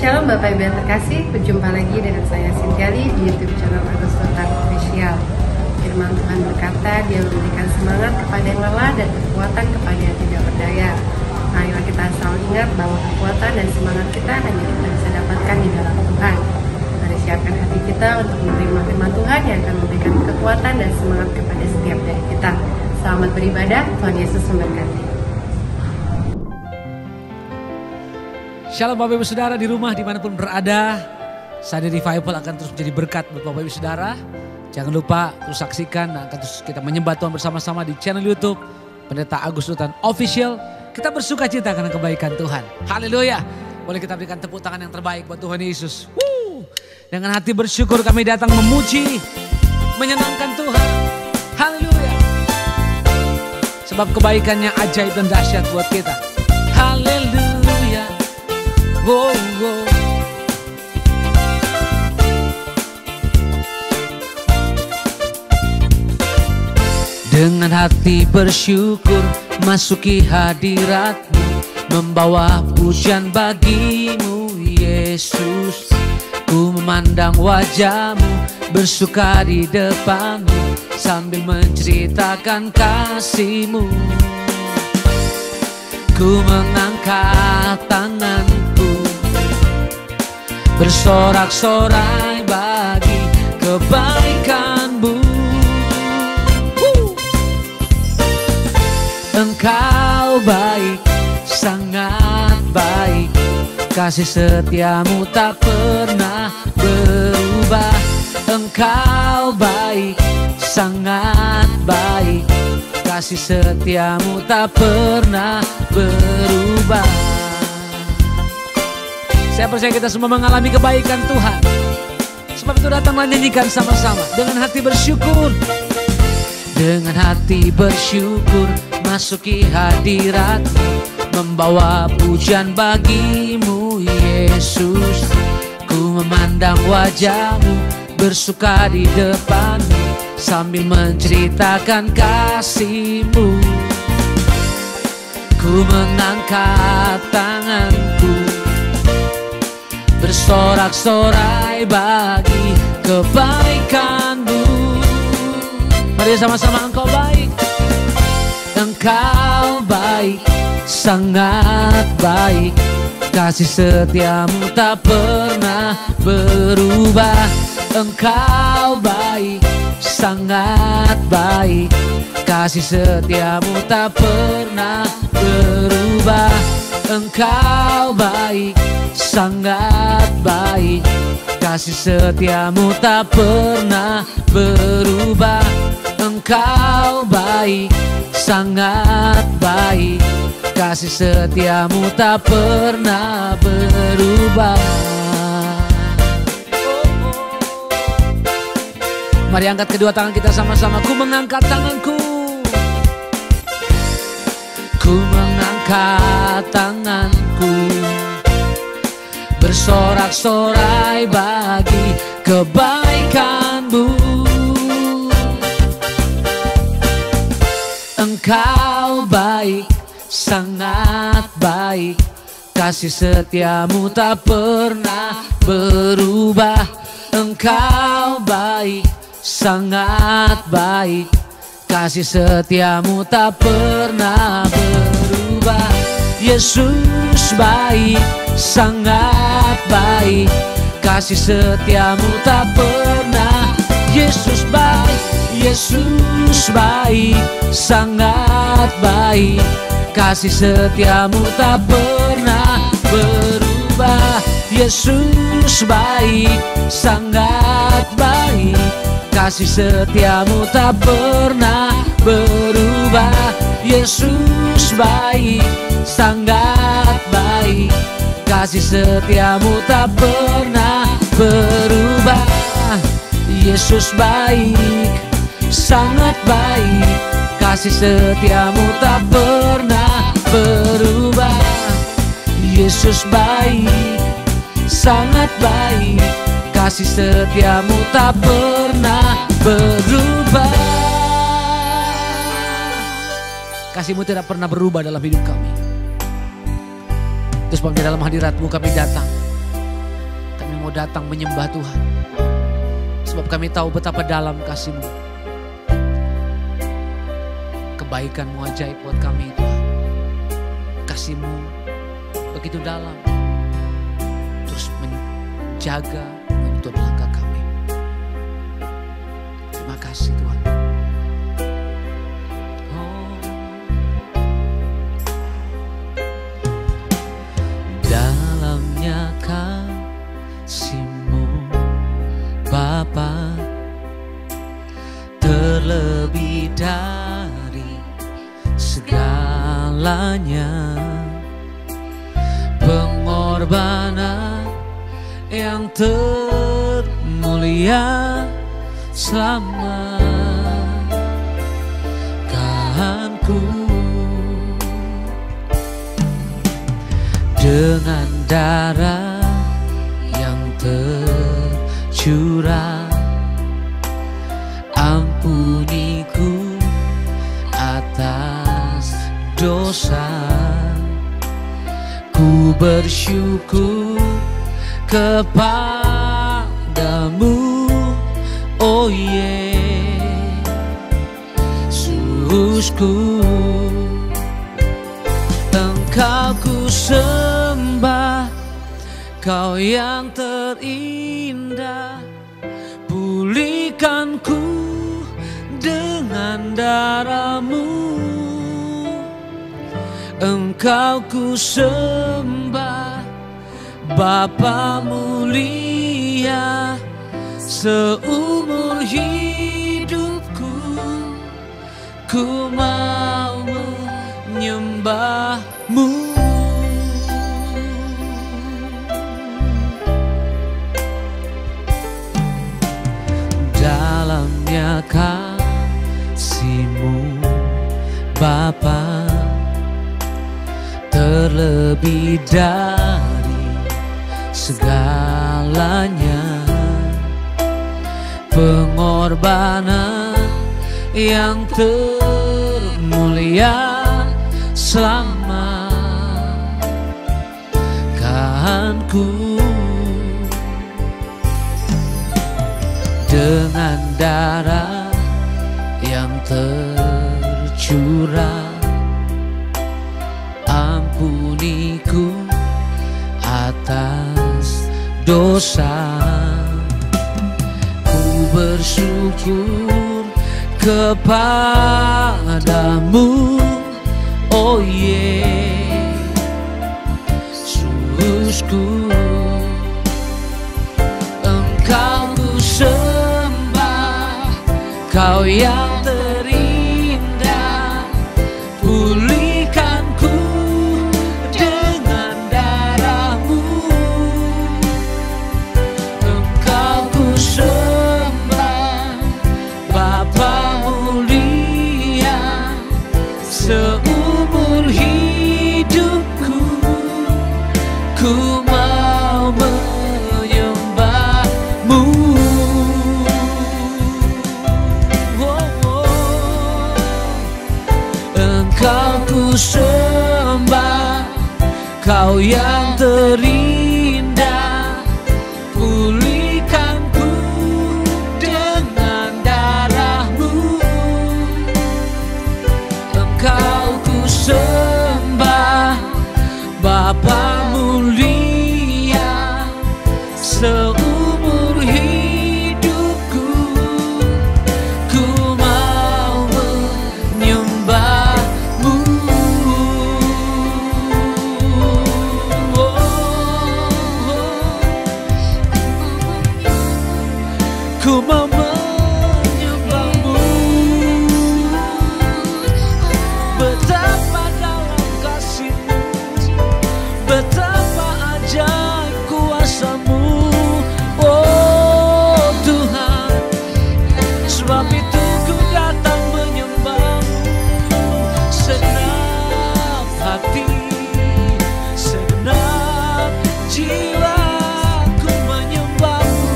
Shalom Bapak Ibu yang terkasih, berjumpa lagi dengan saya Sintiali di YouTube channel Agus Sultan Official. Firman Tuhan berkata, Dia memberikan semangat kepada yang lelah dan kekuatan kepada yang tidak berdaya. Marilah kita selalu ingat bahwa kekuatan dan semangat kita hanya kita bisa dapatkan di dalam Tuhan. Mari siapkan hati kita untuk menerima firman Tuhan yang akan memberikan kekuatan dan semangat kepada setiap dari kita. Selamat beribadah, Tuhan Yesus memberkati. Shalom Bapak Ibu Saudara di rumah dimanapun berada. Sunday Revival akan terus menjadi berkat buat Bapak Ibu Saudara. Jangan lupa terus saksikan dan akan terus kita menyembah Tuhan bersama-sama di channel YouTube Pendeta Agus Sultan Official. Kita bersuka cita karena kebaikan Tuhan. Haleluya. Boleh kita berikan tepuk tangan yang terbaik buat Tuhan Yesus. Dengan hati bersyukur kami datang memuji, menyenangkan Tuhan. Haleluya. Sebab kebaikannya ajaib dan dahsyat buat kita. Haleluya. Wow, wow. Dengan hati bersyukur masuki hadirat-Mu, membawa pujian bagi-Mu Yesus. Ku memandang wajah-Mu, bersuka di depan-Mu, sambil menceritakan kasih-Mu. Ku mengangkat tanganku, bersorak-sorai bagi kebaikan-Mu. Engkau baik, sangat baik, kasih setia-Mu tak pernah berubah. Engkau baik, sangat baik, kasih setia-Mu tak pernah berubah. Saya percaya kita semua mengalami kebaikan Tuhan. Sebab itu datanglah nyanyikan sama-sama dengan hati bersyukur. Dengan hati bersyukur masuki hadirat-Mu, membawa pujian bagi-Mu Yesus. Ku memandang wajah-Mu, bersuka di depan-Mu, sambil menceritakan kasih-Mu. Ku mengangkat tanganku, bersorak-sorai bagi kebaikan-Mu. Mari sama-sama, Engkau baik, Engkau baik, sangat baik, kasih setia-Mu tak pernah berubah. Engkau baik, sangat baik, kasih setia-Mu tak pernah berubah. Engkau baik, sangat baik, kasih setia-Mu tak pernah berubah. Engkau baik, sangat baik, kasih setia-Mu tak pernah berubah. Mari angkat kedua tangan kita sama-sama. Ku mengangkat tanganku, ku mengangkat tanganku, bersorak-sorai bagi kebaikan-Mu. Engkau baik, sangat baik, kasih setia-Mu tak pernah berubah. Engkau baik, sangat baik, kasih setia-Mu tak pernah berubah. Yesus baik, sangat baik, kasih setia-Mu tak pernah. Yesus baik, Yesus baik, sangat baik, kasih setia-Mu tak pernah berubah. Yesus baik, sangat baik, kasih setia-Mu tak pernah berubah. Yesus baik, sangat baik, kasih setia-Mu tak pernah berubah. Yesus baik, sangat baik, kasih setia-Mu tak pernah berubah. Yesus baik, sangat baik, kasih setia-Mu tak pernah berubah. Kasih-Mu tidak pernah berubah dalam hidup kami. Terus Bang, di dalam hadirat-Mu kami datang Kami mau datang menyembah Tuhan. Sebab kami tahu betapa dalam kasih-Mu. Kebaikan-Mu ajaib buat kami Tuhan. Kasih-Mu begitu dalam. Terus menjaga, menuntun langkah kami. Terima kasih Tuhan. Dalamnya kasih-Mu Bapa, terlebih dari segalanya, pengorbanan yang termulia selamatkanku. Dengan darah yang tercurah, ampuniku atas dosa. Ku bersyukur kepadamu, oh Yesusku. Engkau ku sembah, Kau yang terindah. Pulihkan ku dengan darah-Mu. Engkau ku sembah, Bapa mulia. Seumur hidupku ku mau menyembah-Mu. Dalamnya kasih-Mu Bapa, terlebih dari segalanya, pengorbanan yang termulia selamatkanku. Dengan darah yang tercurah, ampuniku atas dosa. Ku bersyukur kepadamu, oh Yesusku. Engkau ku sembah, Kau yang terindah. Pulihkan ku dengan darah-Mu. Engkau ku sembah, Bapa mulia. Seumur hidupku ku mau menyembah-Mu. Engkau ku sembah, Kau yang terindah. Pulihkan ku dengan darah-Mu. Engkau ku sembah, Bapa mulia. Seumur hidupku ku mau menyembah-Mu. Ku mau menyembah-Mu. Betapa dalam kasih-Mu, betapa ajaib kuasa-Mu, oh Tuhan. Sebab itu ku datang menyembah-Mu. Segenap hati, segenap jiwa ku menyembah-Mu.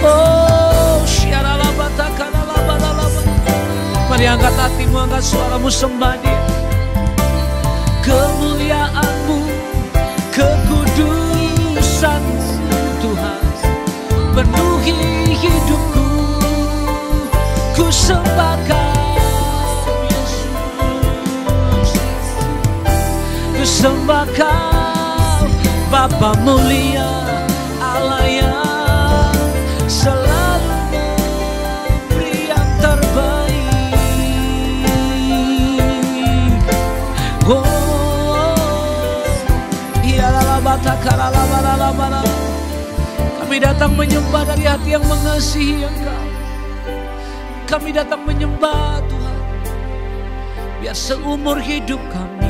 Oh, syaralabatakalabalaba. Mari angkat hatimu, angkat suaramu, sembah Dia. Kemuliaan-Mu, kekudusan penuhi hidupku. Ku sembah Kau Yesus, ku sembah Kau Bapa mulia, Allah yang selalu memberi yang terbaik. Kami datang menyembah dari hati yang mengasihi Engkau. Kami datang menyembah Tuhan. Biar seumur hidup kami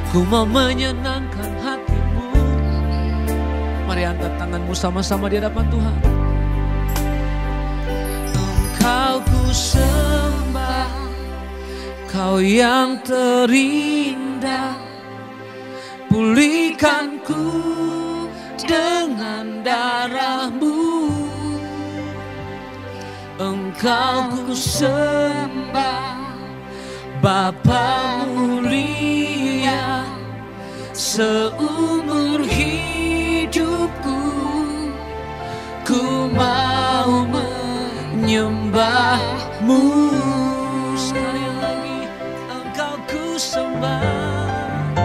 ku mau menyenangkan hati-Mu. Mari angkat tanganmu sama-sama di hadapan Tuhan. Engkau ku sembah, Kau yang terindah. Pulihkan ku dengan darah-Mu. Engkau ku sembah, Bapa mulia. Seumur hidupku ku mau menyembah-Mu. Sekali lagi, Engkau ku sembah,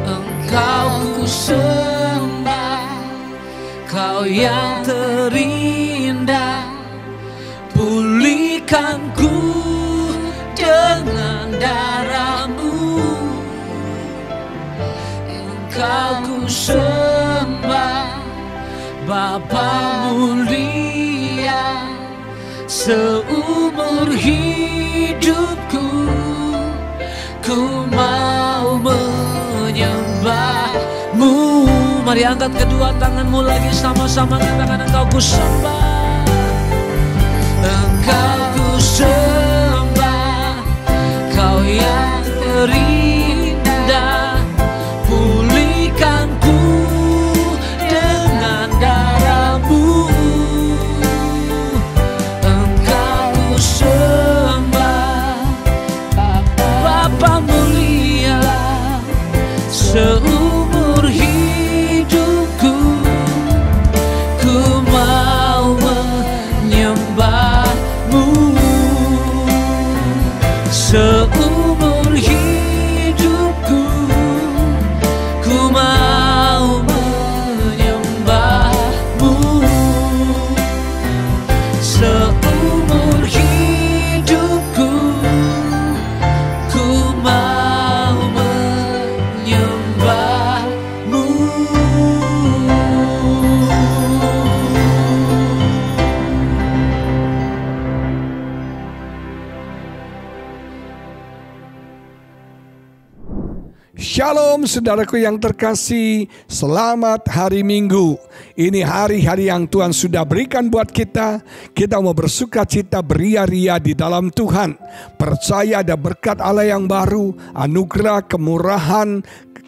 Engkau ku sembah, Kau yang terindah. Pulihkan ku dengan darah-Mu. Engkau ku sembah, Bapa mulia. Seumur hidupku ku mau menyembah-Mu. Mari angkat kedua tanganmu lagi sama-sama, katakan Engkau ku sembah, Engkau ku sembah, Kau yang terindah. Pulihkan ku dengan darah-Mu. Engkau ku sembah, Bapa mulia. Seumur hidupku ku mau menyembah-Mu. Seumur hidupku ku mau menyembah-Mu. Seumur hidupku ku mau menyembah-Mu. Shalom saudaraku yang terkasih, selamat hari Minggu. Ini hari-hari yang Tuhan sudah berikan buat kita. Kita mau bersuka cita, beria-ria di dalam Tuhan. Percaya ada berkat Allah yang baru, anugerah, kemurahan,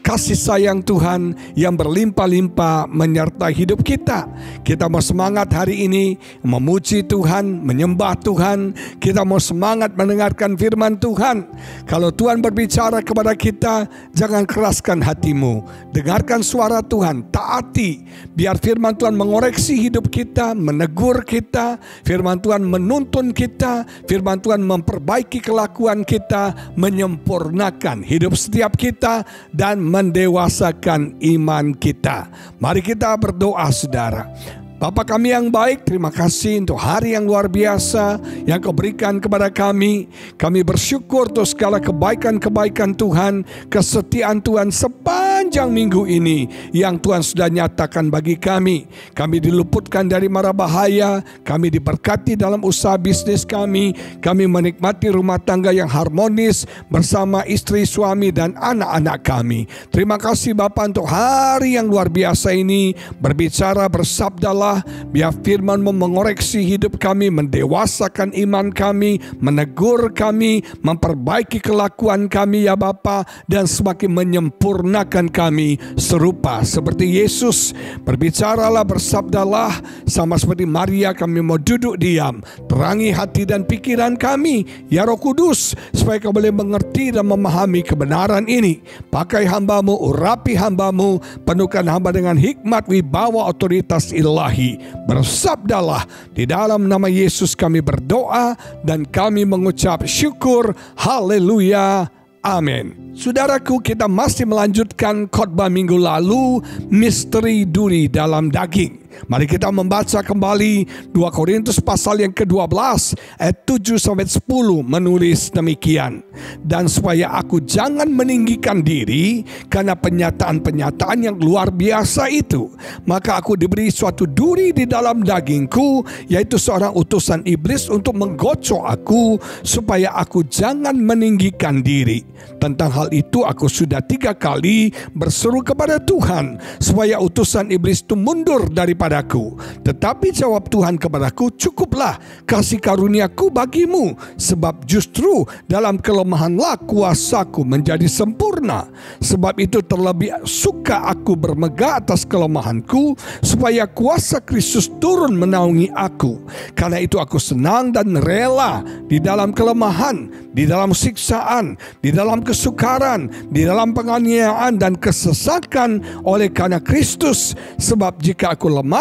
kasih sayang Tuhan yang berlimpah-limpah menyertai hidup kita. Kita mau semangat hari ini memuji Tuhan, menyembah Tuhan. Kita mau semangat mendengarkan firman Tuhan. Kalau Tuhan berbicara kepada kita, jangan keraskan hatimu. Dengarkan suara Tuhan, taati. Biar firman Tuhan mengoreksi hidup kita, menegur kita. Firman Tuhan menuntun kita. Firman Tuhan memperbaiki kelakuan kita, menyempurnakan hidup setiap kita, dan mendewasakan iman kita. Mari kita berdoa saudara. Bapa kami yang baik, terima kasih untuk hari yang luar biasa yang Kau berikan kepada kami. Kami bersyukur untuk segala kebaikan-kebaikan Tuhan, kesetiaan Tuhan sepanjang minggu ini yang Tuhan sudah nyatakan bagi kami. Kami diluputkan dari mara bahaya, kami diberkati dalam usaha bisnis kami menikmati rumah tangga yang harmonis bersama istri, suami, dan anak-anak kami. Terima kasih Bapa untuk hari yang luar biasa ini. Berbicara, bersabdalah, biar firman-Mu mengoreksi hidup kami, mendewasakan iman kami, menegur kami, memperbaiki kelakuan kami ya Bapa, dan semakin menyempurnakan kami serupa seperti Yesus. Berbicaralah, bersabdalah, sama seperti Maria kami mau duduk diam. Terangi hati dan pikiran kami ya Roh Kudus, supaya Kau boleh mengerti dan memahami kebenaran ini. Pakai hamba-Mu, urapi hamba-Mu, penuhkan hamba dengan hikmat, wibawa, otoritas ilahi. ilahi. Bersabdalah, di dalam nama Yesus kami berdoa dan kami mengucap syukur. Haleluya. Amin. Saudaraku, kita masih melanjutkan khotbah minggu lalu, misteri duri dalam daging. Mari kita membaca kembali 2 Korintus pasal yang ke-12 ayat 7-10 menulis demikian. Dan supaya aku jangan meninggikan diri karena penyataan-penyataan yang luar biasa itu, maka aku diberi suatu duri di dalam dagingku, yaitu seorang utusan iblis untuk menggocok aku supaya aku jangan meninggikan diri. Tentang hal itu aku sudah 3 kali berseru kepada Tuhan supaya utusan iblis itu mundur daripada aku. Tetapi jawab Tuhan kepadaku, cukuplah kasih karuniaku bagimu, sebab justru dalam kelemahanlah kuasaku menjadi sempurna. Sebab itu terlebih suka aku bermegah atas kelemahanku, supaya kuasa Kristus turun menaungi aku. Karena itu aku senang dan rela di dalam kelemahan, di dalam siksaan, di dalam kesukaran, di dalam penganiayaan dan kesesakan oleh karena Kristus. Sebab jika aku lemah,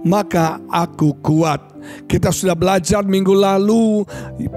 maka aku kuat. Kita sudah belajar minggu lalu,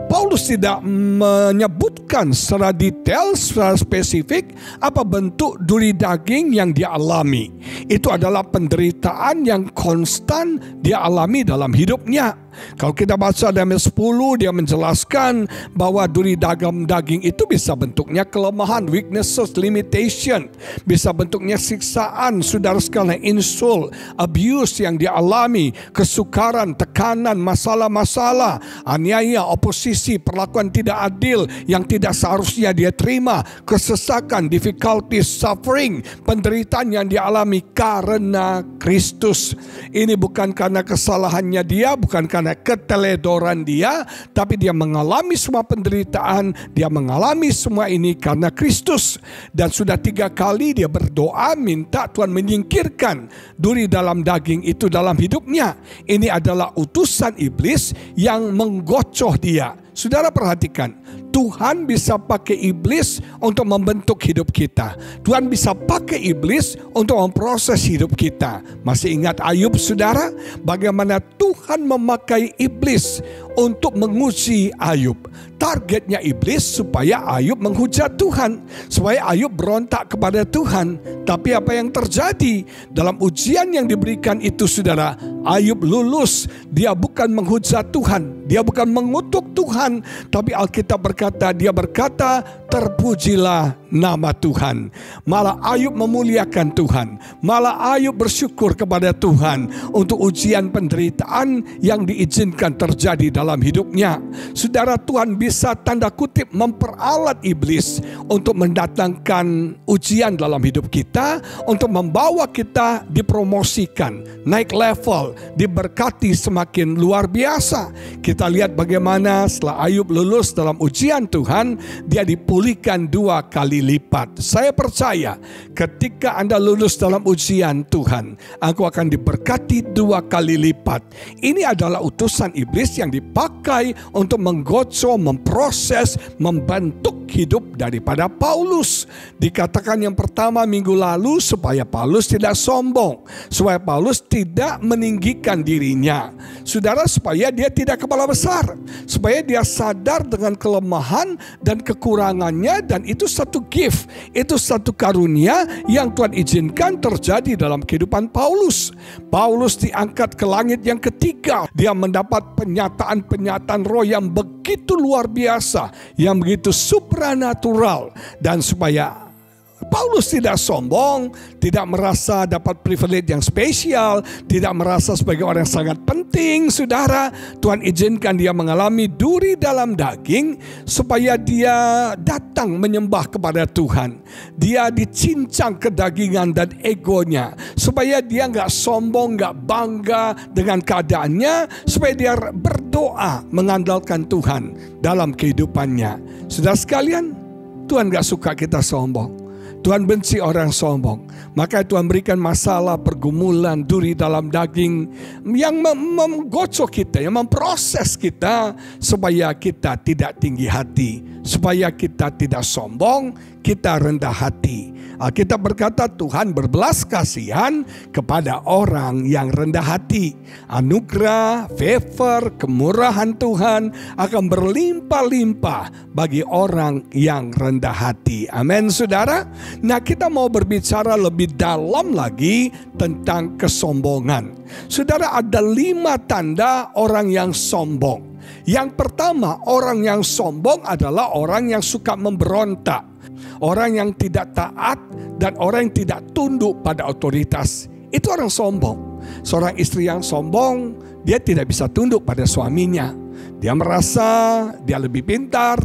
Paulus tidak menyebutkan secara detail, secara spesifik apa bentuk duri daging yang dia alami. Itu adalah penderitaan yang konstan dia alami dalam hidupnya. Kalau kita baca dalam 10, dia menjelaskan bahwa duri dalam daging itu bisa bentuknya kelemahan, weaknesses, limitation. Bisa bentuknya siksaan, saudara sekalian, insult, abuse yang dia alami, kesukaran, tekanan, masalah-masalah, aniaya, oposisi, perlakuan tidak adil yang tidak seharusnya dia terima, kesesakan, difficulties, suffering, penderitaan yang dia alami karena Kristus. Ini bukan karena kesalahannya dia, bukan karena keteledoran dia, tapi dia mengalami semua penderitaan, dia mengalami semua ini karena Kristus. Dan sudah 3 kali dia berdoa minta Tuhan menyingkirkan duri dalam daging itu dalam hidupnya. Ini adalah utusan iblis yang menggocoh dia. Saudara perhatikan, Tuhan bisa pakai iblis untuk membentuk hidup kita. Tuhan bisa pakai iblis untuk memproses hidup kita. Masih ingat Ayub, saudara? Bagaimana Tuhan memakai iblis untuk menguji Ayub. Targetnya iblis supaya Ayub menghujat Tuhan, supaya Ayub berontak kepada Tuhan. Tapi apa yang terjadi dalam ujian yang diberikan itu, saudara? Ayub lulus. Dia bukan menghujat Tuhan, dia bukan mengutuk Tuhan, tapi Alkitab berkata, dia berkata, terpujilah nama Tuhan. Malah Ayub memuliakan Tuhan. Malah Ayub bersyukur kepada Tuhan untuk ujian penderitaan yang diizinkan terjadi dalam hidupnya. Saudara, Tuhan bisa tanda kutip memperalat iblis untuk mendatangkan ujian dalam hidup kita, untuk membawa kita dipromosikan, naik level, diberkati semakin luar biasa. Kita lihat bagaimana setelah Ayub lulus dalam ujian Tuhan, dia dipulihkan 2 kali lipat. Saya percaya ketika Anda lulus dalam ujian Tuhan, aku akan diberkati 2 kali lipat. Ini adalah utusan iblis yang dipakai untuk menggocok, memproses, membentuk hidup daripada Paulus. Dikatakan yang pertama minggu lalu supaya Paulus tidak sombong, supaya Paulus tidak meninggikan dirinya. Saudara, supaya dia tidak kepala besar, supaya dia sadar dengan kelemahan dan kekurangannya, dan itu satu gift, itu satu karunia yang Tuhan izinkan terjadi dalam kehidupan Paulus. Paulus diangkat ke langit yang ketiga. Dia mendapat penyataan-penyataan roh yang begitu luar biasa, yang begitu supranatural. Dan supaya Paulus tidak sombong, tidak merasa dapat privilege yang spesial, tidak merasa sebagai orang yang sangat penting, saudara, Tuhan izinkan dia mengalami duri dalam daging supaya dia datang menyembah kepada Tuhan. Dia dicincang kedagingan dan egonya supaya dia nggak sombong, nggak bangga dengan keadaannya, supaya dia berdoa mengandalkan Tuhan dalam kehidupannya. Saudara sekalian, Tuhan nggak suka kita sombong. Tuhan benci orang sombong. Maka Tuhan berikan masalah, pergumulan, duri dalam daging yang menggocok kita, yang memproses kita supaya kita tidak tinggi hati, supaya kita tidak sombong, kita rendah hati. Alkitab berkata Tuhan berbelas kasihan kepada orang yang rendah hati. Anugerah, favor, kemurahan Tuhan akan berlimpah-limpah bagi orang yang rendah hati. Amin, saudara. Nah, kita mau berbicara lebih dalam lagi tentang kesombongan. Saudara, ada 5 tanda orang yang sombong. Yang pertama, orang yang sombong adalah orang yang suka memberontak. Orang yang tidak taat dan orang yang tidak tunduk pada otoritas. Itu orang sombong. Seorang istri yang sombong, dia tidak bisa tunduk pada suaminya. Dia merasa dia lebih pintar,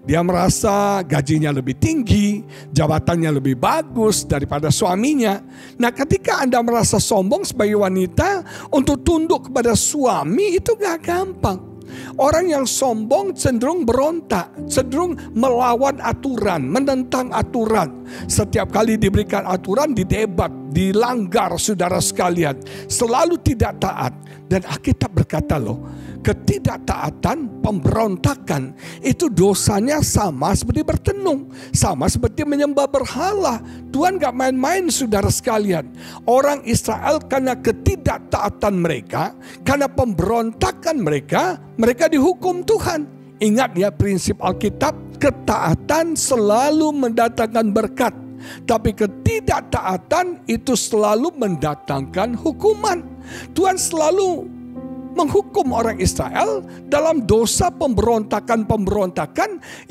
dia merasa gajinya lebih tinggi, jabatannya lebih bagus daripada suaminya. Nah, ketika Anda merasa sombong sebagai wanita untuk tunduk kepada suami, itu gak gampang. Orang yang sombong cenderung berontak, cenderung melawan aturan, menentang aturan. Setiap kali diberikan aturan, didebat, dilanggar, saudara sekalian. Selalu tidak taat. Dan Alkitab berkata loh, ketidaktaatan, pemberontakan, itu dosanya sama seperti bertenung, sama seperti menyembah berhala. Tuhan gak main-main, saudara sekalian. Orang Israel karena ketidaktaatan mereka, karena pemberontakan mereka dihukum Tuhan. Ingat ya prinsip Alkitab, ketaatan selalu mendatangkan berkat. Tapi ketidaktaatan itu selalu mendatangkan hukuman. Tuhan selalu menghukum orang Israel dalam dosa pemberontakan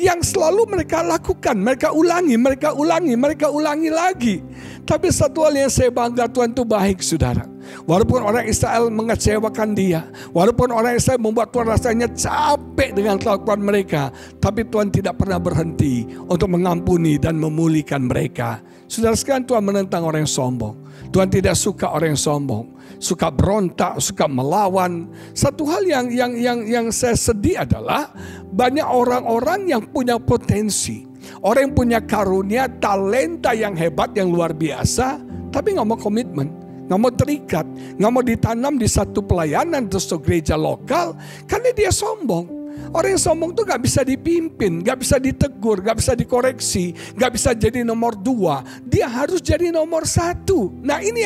yang selalu mereka lakukan. Mereka ulangi lagi. Tapi satu hal yang saya bangga, Tuhan itu baik, saudara. Walaupun orang Israel mengecewakan dia, walaupun orang Israel membuat Tuhan rasanya capek dengan kelakuan mereka, tapi Tuhan tidak pernah berhenti untuk mengampuni dan memulihkan mereka. Saudara sekalian, Tuhan menentang orang yang sombong. Tuhan tidak suka orang yang sombong, suka berontak, suka melawan. Satu hal yang saya sedih adalah banyak orang-orang yang punya potensi, orang yang punya karunia, talenta yang hebat, yang luar biasa, tapi nggak mau komitmen, nggak mau terikat, nggak mau ditanam di satu pelayanan atau satu gereja lokal karena dia sombong. Orang yang sombong itu gak bisa dipimpin, gak bisa ditegur, gak bisa dikoreksi, gak bisa jadi nomor 2. Dia harus jadi nomor 1. Nah, ini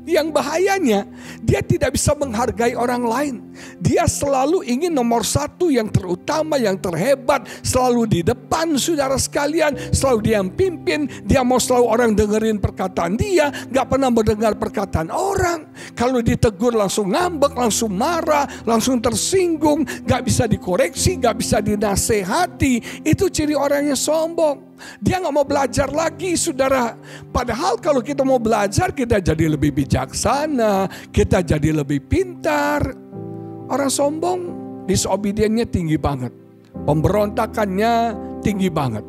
yang bahayanya, dia tidak bisa menghargai orang lain. Dia selalu ingin nomor 1 yang terutama, yang terhebat, selalu di depan, saudara sekalian. Selalu dia yang pimpin, dia mau selalu orang dengerin perkataan dia, gak pernah mendengar perkataan orang. Kalau ditegur langsung ngambek, langsung marah, langsung tersinggung, gak bisa dikoreksi, gak bisa dinasehati. Itu ciri orang yang sombong. Dia gak mau belajar lagi, saudara. Padahal kalau kita mau belajar, kita jadi lebih bijaksana, kita jadi lebih pintar. Orang sombong, disobediennya tinggi banget, pemberontakannya tinggi banget.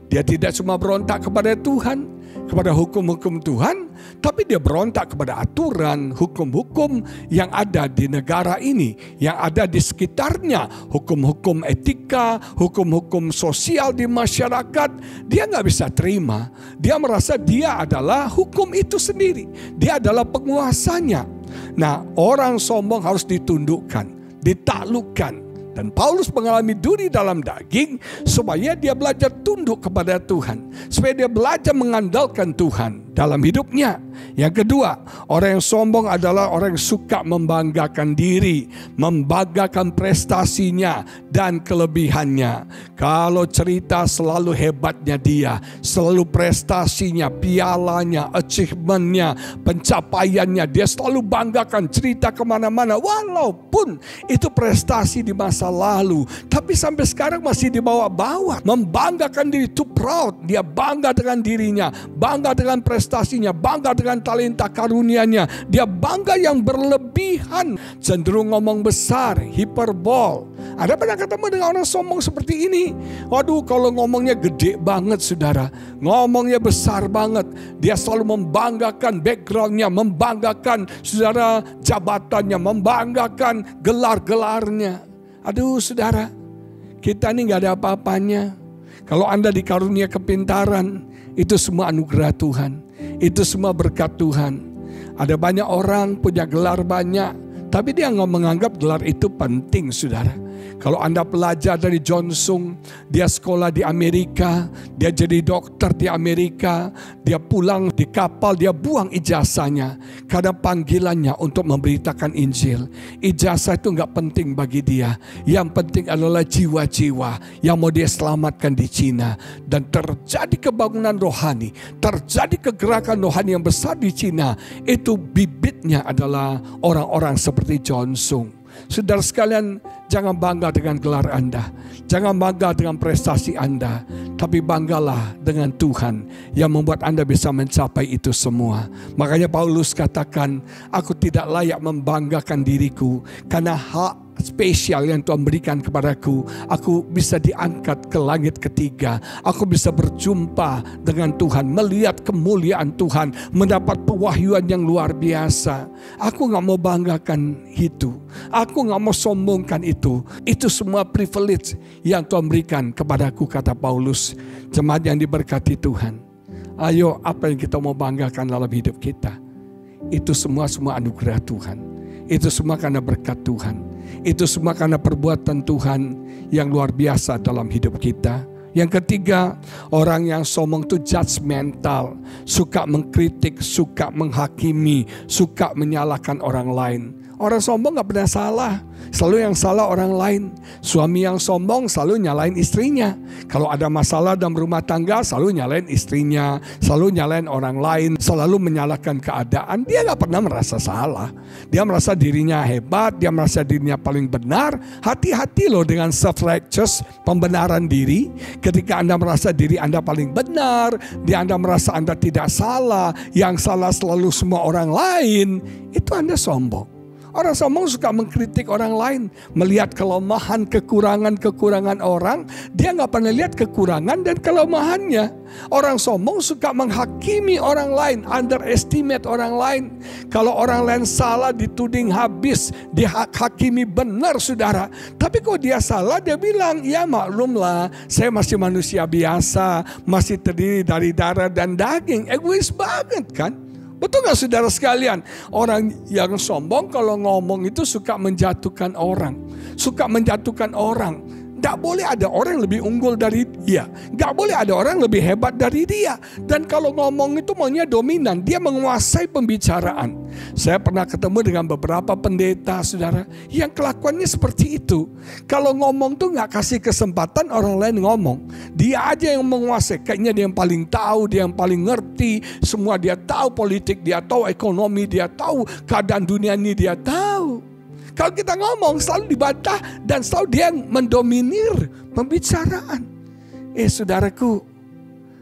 Dia tidak cuma berontak kepada Tuhan, kepada hukum-hukum Tuhan, tapi dia berontak kepada aturan, hukum-hukum yang ada di negara ini, yang ada di sekitarnya, hukum-hukum etika, hukum-hukum sosial di masyarakat. Dia nggak bisa terima. Dia merasa dia adalah hukum itu sendiri. Dia adalah penguasanya. Nah, orang sombong harus ditundukkan, ditaklukkan. Dan Paulus mengalami duri dalam daging supaya dia belajar tunduk kepada Tuhan. Supaya dia belajar mengandalkan Tuhan dalam hidupnya. Yang kedua, orang yang sombong adalah orang yang suka membanggakan diri, membanggakan prestasinya dan kelebihannya. Kalau cerita selalu hebatnya dia, selalu prestasinya, pialanya, achievementnya, pencapaiannya, dia selalu banggakan, cerita kemana-mana. Walaupun itu prestasi di masa lalu, tapi sampai sekarang masih dibawa-bawa. Membanggakan diri, too proud. Dia bangga dengan dirinya, bangga dengan prestasinya, bangga dengan talenta karunianya. Dia bangga yang berlebihan, cenderung ngomong besar, hiperbol. Ada pernah ketemu dengan orang sombong seperti ini? Waduh, kalau ngomongnya gede banget, saudara, ngomongnya besar banget. Dia selalu membanggakan backgroundnya, membanggakan saudara jabatannya, membanggakan gelar-gelarnya. Aduh, saudara, kita ini gak ada apa-apanya. Kalau Anda dikarunia kepintaran, itu semua anugerah Tuhan. Itu semua berkat Tuhan. Ada banyak orang punya gelar banyak, tapi dia nggak menganggap gelar itu penting, saudara. Kalau Anda belajar dari John Sung, dia sekolah di Amerika, dia jadi dokter di Amerika, dia pulang di kapal, dia buang ijazahnya karena panggilannya untuk memberitakan Injil. Ijazah itu nggak penting bagi dia. Yang penting adalah jiwa-jiwa yang mau dia selamatkan di Cina. Dan terjadi kebangunan rohani, terjadi kegerakan rohani yang besar di Cina. Itu bibitnya adalah orang-orang seperti John Sung. Saudara sekalian, jangan bangga dengan gelar Anda, jangan bangga dengan prestasi Anda, tapi banggalah dengan Tuhan yang membuat Anda bisa mencapai itu semua. Makanya Paulus katakan, aku tidak layak membanggakan diriku karena hak spesial yang Tuhan berikan kepadaku. Aku bisa diangkat ke langit ketiga. Aku bisa berjumpa dengan Tuhan, melihat kemuliaan Tuhan, mendapat pewahyuan yang luar biasa. Aku gak mau banggakan itu. Aku gak mau sombongkan itu. Itu semua privilege yang Tuhan berikan kepadaku, kata Paulus. Jemaat yang diberkati Tuhan, ayo, apa yang kita mau banggakan dalam hidup kita? Itu semua anugerah Tuhan. Itu semua karena berkat Tuhan. Itu semua karena perbuatan Tuhan yang luar biasa dalam hidup kita. Yang ketiga, orang yang sombong itu judgmental, suka mengkritik, suka menghakimi, suka menyalahkan orang lain. Orang sombong gak pernah salah, selalu yang salah orang lain. Suami yang sombong selalu nyalain istrinya. Kalau ada masalah dalam rumah tangga selalu nyalain istrinya, selalu nyalain orang lain, selalu menyalahkan keadaan. Dia gak pernah merasa salah. Dia merasa dirinya hebat, dia merasa dirinya paling benar. Hati-hati loh dengan self-righteous, pembenaran diri. Ketika Anda merasa diri Anda paling benar, Anda merasa Anda tidak salah, yang salah selalu semua orang lain, itu Anda sombong. Orang sombong suka mengkritik orang lain, melihat kelemahan, kekurangan orang. Dia nggak pernah lihat kekurangan dan kelemahannya. Orang sombong suka menghakimi orang lain, underestimate orang lain. Kalau orang lain salah, dituding habis, dihakimi benar, saudara. Tapi kalau dia salah, dia bilang, ya maklumlah, saya masih manusia biasa, masih terdiri dari darah dan daging. Egois banget kan? Betul gak saudara sekalian? Orang yang sombong kalau ngomong itu suka menjatuhkan orang. Suka menjatuhkan orang. Gak boleh ada orang yang lebih unggul dari dia. Gak boleh ada orang yang lebih hebat dari dia. Dan kalau ngomong itu maunya dominan. Dia menguasai pembicaraan. Saya pernah ketemu dengan beberapa pendeta, saudara, yang kelakuannya seperti itu. Kalau ngomong tuh gak kasih kesempatan orang lain ngomong. Dia aja yang menguasai. Kayaknya dia yang paling tahu, dia yang paling ngerti. Semua dia tahu politik, dia tahu ekonomi, dia tahu keadaan dunia ini, dia tahu. Kalau kita ngomong selalu dibantah dan selalu dia mendominir pembicaraan. Saudaraku,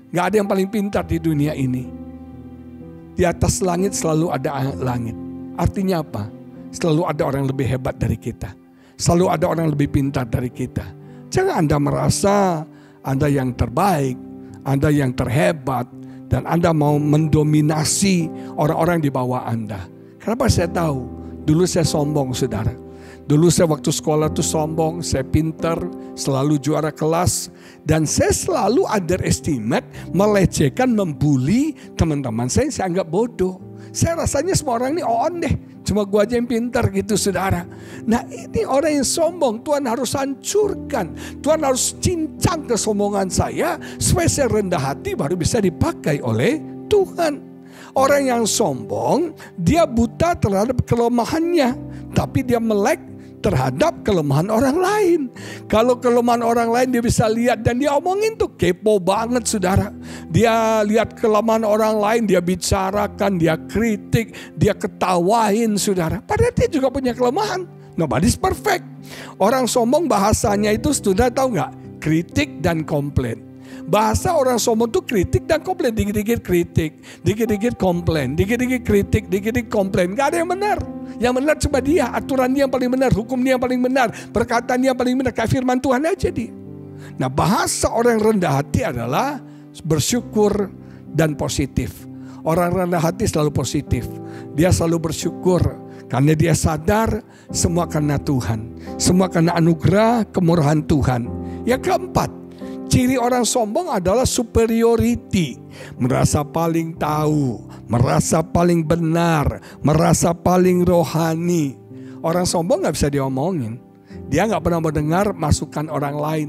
gak ada yang paling pintar di dunia ini. Di atas langit selalu ada langit. Artinya apa? Selalu ada orang yang lebih hebat dari kita. Selalu ada orang yang lebih pintar dari kita. Jangan Anda merasa Anda yang terbaik, Anda yang terhebat, dan Anda mau mendominasi orang-orang di bawah Anda. Kenapa saya tahu? Dulu saya sombong, saudara. Dulu saya waktu sekolah tuh sombong, saya pintar, selalu juara kelas. Dan saya selalu underestimate, melecehkan, membuli teman-teman saya anggap bodoh. Saya rasanya semua orang ini on deh. Cuma gua aja yang pintar gitu, saudara. Nah, ini orang yang sombong, Tuhan harus hancurkan. Tuhan harus cincang kesombongan saya, supaya saya rendah hati baru bisa dipakai oleh Tuhan. Orang yang sombong, dia buta terhadap kelemahannya, tapi dia melek terhadap kelemahan orang lain. Kalau kelemahan orang lain dia bisa lihat dan dia omongin tuh, kepo banget, saudara. Dia lihat kelemahan orang lain, dia bicarakan, dia kritik, dia ketawain, saudara. Padahal dia juga punya kelemahan. Nobody's perfect. Orang sombong bahasanya itu, saudara tahu nggak? Kritik dan komplain. Bahasa orang sombong itu kritik dan komplain. Dikit-dikit kritik, dikit-dikit komplain, dikit-dikit kritik, dikit-dikit komplain. Gak ada yang benar. Yang benar cuma dia. Aturan dia yang paling benar, hukum dia yang paling benar, perkataan dia yang paling benar. Kayak firman Tuhan aja dia. Nah, bahasa orang yang rendah hati adalah bersyukur dan positif. Orang rendah hati selalu positif. Dia selalu bersyukur karena dia sadar semua karena Tuhan. Semua karena anugerah kemurahan Tuhan. Yang keempat, ciri orang sombong adalah superiority. Merasa paling tahu, merasa paling benar, merasa paling rohani. Orang sombong gak bisa diomongin. Dia nggak pernah mendengar masukan orang lain.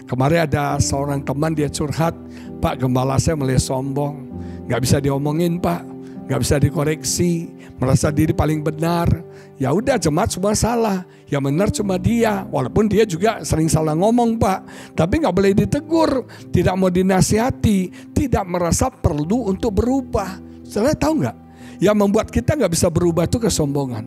Kemarin ada seorang teman dia curhat, Pak, gembala saya mulai sombong. Nggak bisa diomongin Pak, nggak bisa dikoreksi, merasa diri paling benar. Ya udah, jemaat semua salah, yang benar cuma dia. Walaupun dia juga sering salah ngomong Pak, tapi nggak boleh ditegur, tidak mau dinasihati, tidak merasa perlu untuk berubah. Saudara tahu nggak? Yang membuat kita nggak bisa berubah itu kesombongan.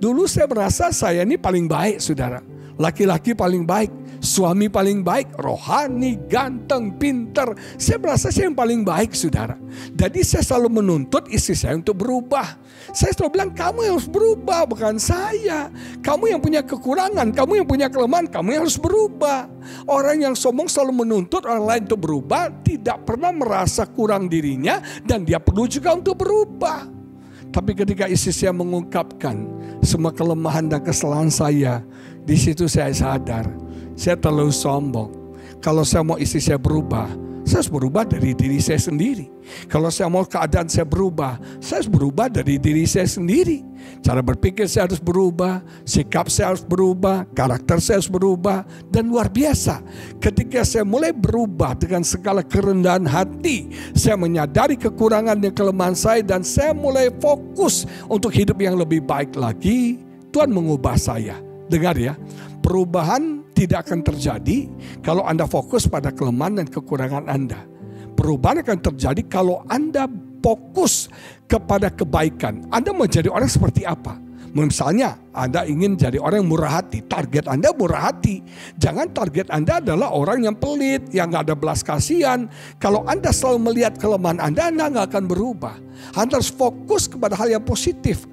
Dulu saya merasa saya ini paling baik, saudara. Laki-laki paling baik, suami paling baik, rohani, ganteng, pinter. Saya merasa saya yang paling baik, saudara. Jadi saya selalu menuntut istri saya untuk berubah. Saya selalu bilang, kamu yang harus berubah, bukan saya. Kamu yang punya kekurangan, kamu yang punya kelemahan, kamu yang harus berubah. Orang yang sombong selalu menuntut orang lain untuk berubah, tidak pernah merasa kurang dirinya, dan dia perlu juga untuk berubah. Tapi ketika istri saya mengungkapkan semua kelemahan dan kesalahan saya, di situ saya sadar, saya terlalu sombong. Kalau saya mau istri saya berubah, saya harus berubah dari diri saya sendiri. Kalau saya mau keadaan saya berubah, saya harus berubah dari diri saya sendiri. Cara berpikir saya harus berubah, sikap saya harus berubah, karakter saya harus berubah. Dan luar biasa, ketika saya mulai berubah dengan segala kerendahan hati, saya menyadari kekurangan dan kelemahan saya, dan saya mulai fokus untuk hidup yang lebih baik lagi. Tuhan mengubah saya. Dengar ya, perubahan tidak akan terjadi kalau Anda fokus pada kelemahan dan kekurangan Anda. Perubahan akan terjadi kalau Anda fokus kepada kebaikan. Anda mau jadi orang seperti apa? Misalnya Anda ingin jadi orang yang murah hati, target Anda murah hati. Jangan target Anda adalah orang yang pelit, yang gak ada belas kasihan. Kalau Anda selalu melihat kelemahan Anda gak akan berubah. Anda harus fokus kepada hal yang positif.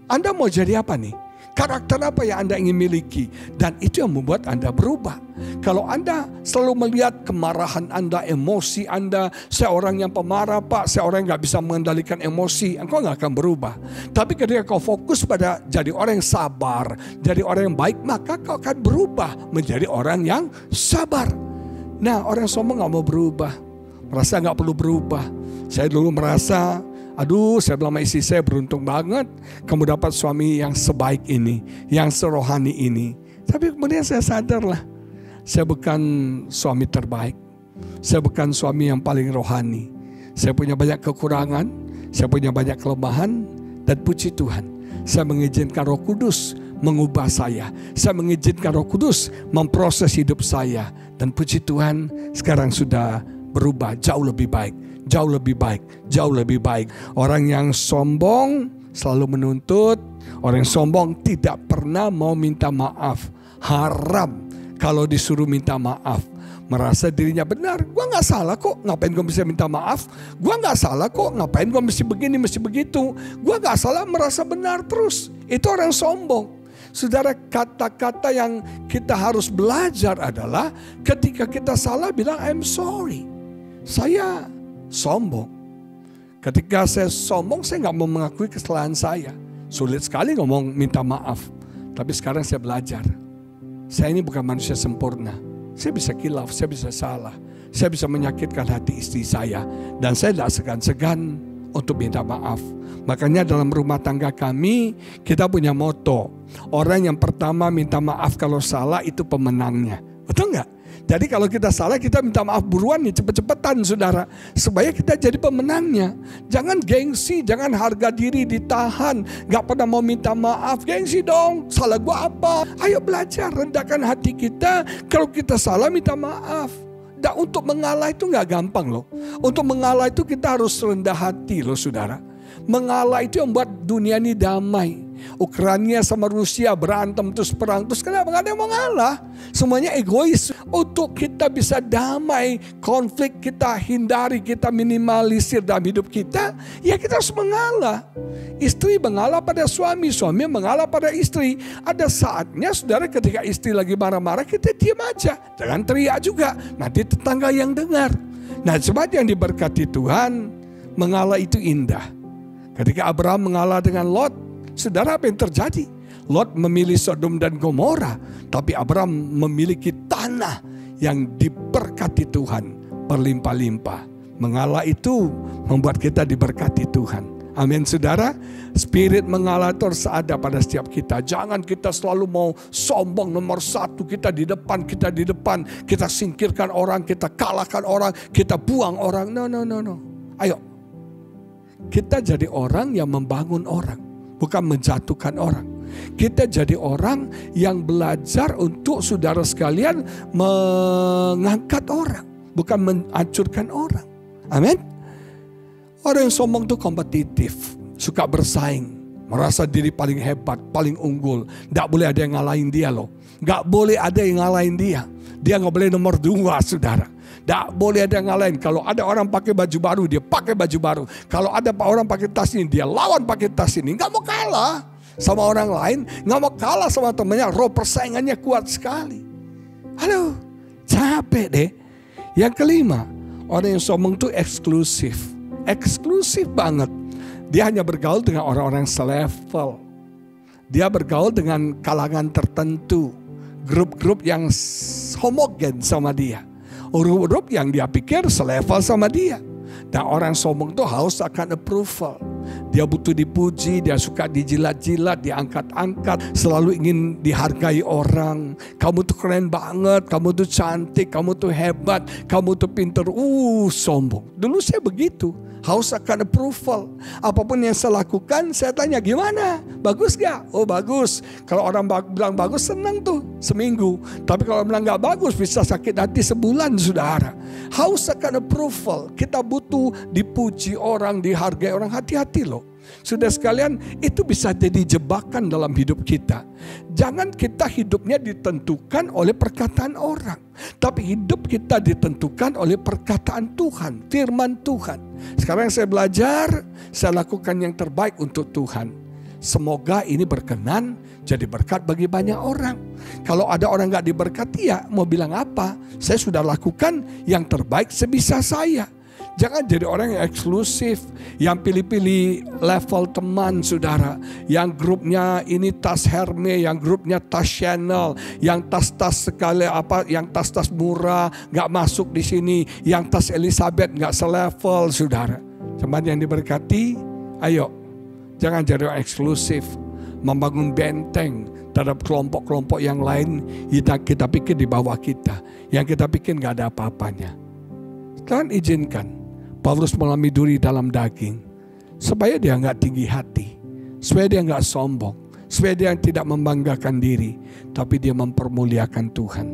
Anda mau jadi apa nih? Karakter apa yang Anda ingin miliki? Dan itu yang membuat Anda berubah. Kalau Anda selalu melihat kemarahan Anda, emosi Anda, saya orang yang pemarah Pak, saya orang yang gak bisa mengendalikan emosi, engkau gak akan berubah. Tapi ketika kau fokus pada jadi orang yang sabar, jadi orang yang baik, maka kau akan berubah menjadi orang yang sabar. Nah, orang sombong gak mau berubah, merasa gak perlu berubah. Saya dulu merasa, aduh, saya bilang sama istri saya, beruntung banget kamu dapat suami yang sebaik ini, yang serohani ini. Tapi kemudian saya sadarlah, saya bukan suami terbaik. Saya bukan suami yang paling rohani. Saya punya banyak kekurangan, saya punya banyak kelemahan, dan puji Tuhan, saya mengizinkan Roh Kudus mengubah saya. Saya mengizinkan Roh Kudus memproses hidup saya. Dan puji Tuhan, sekarang sudah berubah jauh lebih baik. Jauh lebih baik, jauh lebih baik. Orang yang sombong selalu menuntut, orang yang sombong tidak pernah mau minta maaf. Haram kalau disuruh minta maaf. Merasa dirinya benar, gua gak salah kok, ngapain gua bisa minta maaf? Gua gak salah kok, ngapain gua mesti begini, mesti begitu? Gua gak salah, merasa benar terus. Itu orang sombong. Saudara, kata-kata yang kita harus belajar adalah ketika kita salah bilang I'm sorry. Saya sombong. Ketika saya sombong, saya gak mau mengakui kesalahan saya. Sulit sekali ngomong minta maaf. Tapi sekarang saya belajar. Saya ini bukan manusia sempurna. Saya bisa kilaf, saya bisa salah. Saya bisa menyakitkan hati istri saya. Dan saya tidak segan-segan untuk minta maaf. Makanya dalam rumah tangga kami, kita punya moto. Orang yang pertama minta maaf kalau salah itu pemenangnya. Betul gak? Jadi kalau kita salah, kita minta maaf buruan nih, cepet-cepetan saudara. Supaya kita jadi pemenangnya. Jangan gengsi, jangan harga diri ditahan. Gak pernah mau minta maaf, gengsi dong, salah gua apa? Ayo belajar, rendahkan hati kita. Kalau kita salah, minta maaf. Dan untuk mengalah itu gak gampang loh. Untuk mengalah itu kita harus rendah hati loh saudara. Mengalah itu yang membuat dunia ini damai. Ukraina sama Rusia berantem terus perang terus, kenapa? Gak ada yang mau ngalah. Semuanya egois. Untuk kita bisa damai, konflik kita hindari, kita minimalisir dalam hidup kita, ya kita harus mengalah. Istri mengalah pada suami, suami mengalah pada istri. Ada saatnya saudara, ketika istri lagi marah-marah, kita diam aja, jangan teriak juga, nanti tetangga yang dengar. Nah, sebab yang diberkati Tuhan, mengalah itu indah. Ketika Abraham mengalah dengan Lot, saudara, apa yang terjadi? Lot memilih Sodom dan Gomora, tapi Abraham memiliki tanah yang diberkati Tuhan berlimpah-limpah. Mengalah itu membuat kita diberkati Tuhan. Amin saudara. Spirit mengalah itu harus ada pada setiap kita. Jangan kita selalu mau sombong nomor satu. Kita di depan. Kita singkirkan orang, kita kalahkan orang, kita buang orang. No. Ayo. Kita jadi orang yang membangun orang, bukan menjatuhkan orang. Kita jadi orang yang belajar untuk saudara sekalian mengangkat orang, bukan menghancurkan orang. Amin. Orang yang sombong itu kompetitif, suka bersaing, merasa diri paling hebat, paling unggul. Tidak boleh ada yang ngalahin dia loh. Gak boleh ada yang ngalahin dia. Dia gak boleh nomor 2 saudara. Tidak boleh ada yang ngalahin. Kalau ada orang pakai baju baru, dia pakai baju baru. Kalau ada orang pakai tas ini, dia lawan pakai tas ini. Gak mau kalah sama orang lain, gak mau kalah sama temannya. Roh persaingannya kuat sekali. Aduh, capek deh. Yang kelima, orang yang sombong itu eksklusif. Eksklusif banget. Dia hanya bergaul dengan orang-orang selevel. Dia bergaul dengan kalangan tertentu. Grup-grup yang homogen sama dia. Grup-grup yang dia pikir selevel sama dia. Dan orang sombong itu haus akan approval. Dia butuh dipuji, dia suka dijilat-jilat, diangkat-angkat, selalu ingin dihargai orang. Kamu tuh keren banget, kamu tuh cantik, kamu tuh hebat, kamu tuh pinter. Sombong. Dulu saya begitu, haus akan approval. Apapun yang saya lakukan, saya tanya gimana? Bagus gak? Oh bagus. Kalau orang bilang bagus, senang tuh seminggu. Tapi kalau bilang gak bagus, bisa sakit hati sebulan saudara. Haus akan approval. Kita butuh dipuji orang, dihargai orang. Hati-hati loh. Sudah sekalian, itu bisa jadi jebakan dalam hidup kita. Jangan kita hidupnya ditentukan oleh perkataan orang, tapi hidup kita ditentukan oleh perkataan Tuhan, firman Tuhan. Sekarang saya belajar, saya lakukan yang terbaik untuk Tuhan. Semoga ini berkenan jadi berkat bagi banyak orang. Kalau ada orang gak diberkati, ya mau bilang apa? Saya sudah lakukan yang terbaik sebisa saya. Jangan jadi orang yang eksklusif, yang pilih-pilih level teman saudara, yang grupnya ini tas Hermes, yang grupnya tas Chanel, yang tas-tas sekali yang tas-tas murah nggak masuk di sini, yang tas Elizabeth nggak selevel saudara. Teman yang diberkati, ayo jangan jadi orang eksklusif, membangun benteng terhadap kelompok-kelompok yang lain. Kita pikir di bawah kita, yang kita pikir nggak ada apa-apanya. Tuhan izinkan Paulus mengalami duri dalam daging, supaya dia nggak tinggi hati, supaya dia nggak sombong, supaya dia tidak membanggakan diri, tapi dia mempermuliakan Tuhan.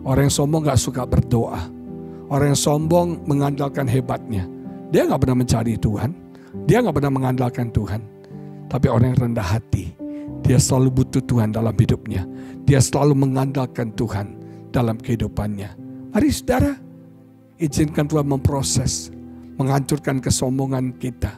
Orang yang sombong nggak suka berdoa, orang yang sombong mengandalkan hebatnya. Dia nggak pernah mencari Tuhan, dia nggak pernah mengandalkan Tuhan. Tapi orang yang rendah hati, dia selalu butuh Tuhan dalam hidupnya, dia selalu mengandalkan Tuhan dalam kehidupannya. Mari saudara, izinkan Tuhan memproses, menghancurkan kesombongan kita.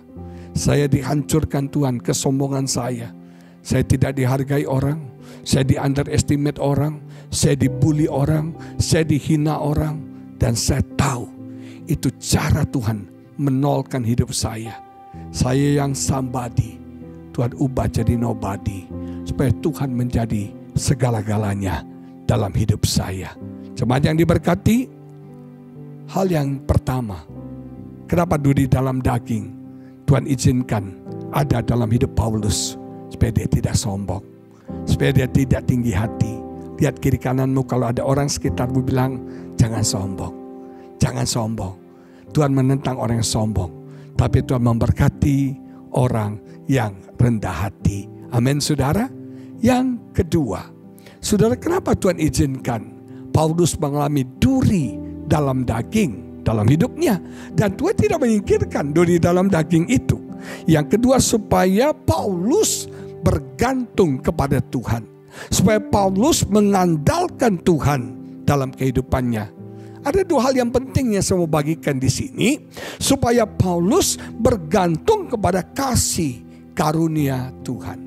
Saya dihancurkan Tuhan kesombongan saya. Saya tidak dihargai orang, saya di underestimate orang, saya dibully orang, saya dihina orang. Dan saya tahu itu cara Tuhan menolkan hidup saya. Saya yang somebody, Tuhan ubah jadi nobody, supaya Tuhan menjadi segala-galanya dalam hidup saya. Jemaat yang diberkati, hal yang pertama, kenapa duri dalam daging Tuhan izinkan ada dalam hidup Paulus, supaya dia tidak sombong, supaya dia tidak tinggi hati. Lihat kiri kananmu, kalau ada orang sekitarmu bilang jangan sombong, jangan sombong. Tuhan menentang orang yang sombong, tapi Tuhan memberkati orang yang rendah hati. Amin saudara. Yang kedua, saudara, kenapa Tuhan izinkan Paulus mengalami duri dalam daging dalam hidupnya, dan Tuhan tidak menyingkirkan duri dalam daging itu. Yang kedua, supaya Paulus bergantung kepada Tuhan, supaya Paulus mengandalkan Tuhan dalam kehidupannya. Ada dua hal yang penting yang saya mau bagikan di sini, supaya Paulus bergantung kepada kasih karunia Tuhan.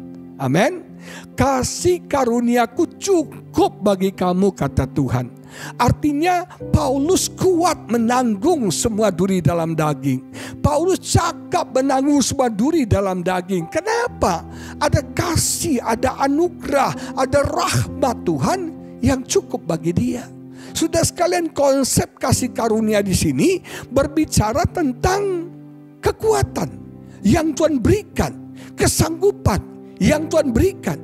Amin. Kasih karuniaku cukup bagi kamu, kata Tuhan. Artinya Paulus kuat menanggung semua duri dalam daging. Paulus cakap menanggung semua duri dalam daging. Kenapa? Ada kasih, ada anugerah, ada rahmat Tuhan yang cukup bagi dia. Sudah sekalian, konsep kasih karunia di sini berbicara tentang kekuatan. yang Tuhan berikan, kesanggupan yang Tuhan berikan.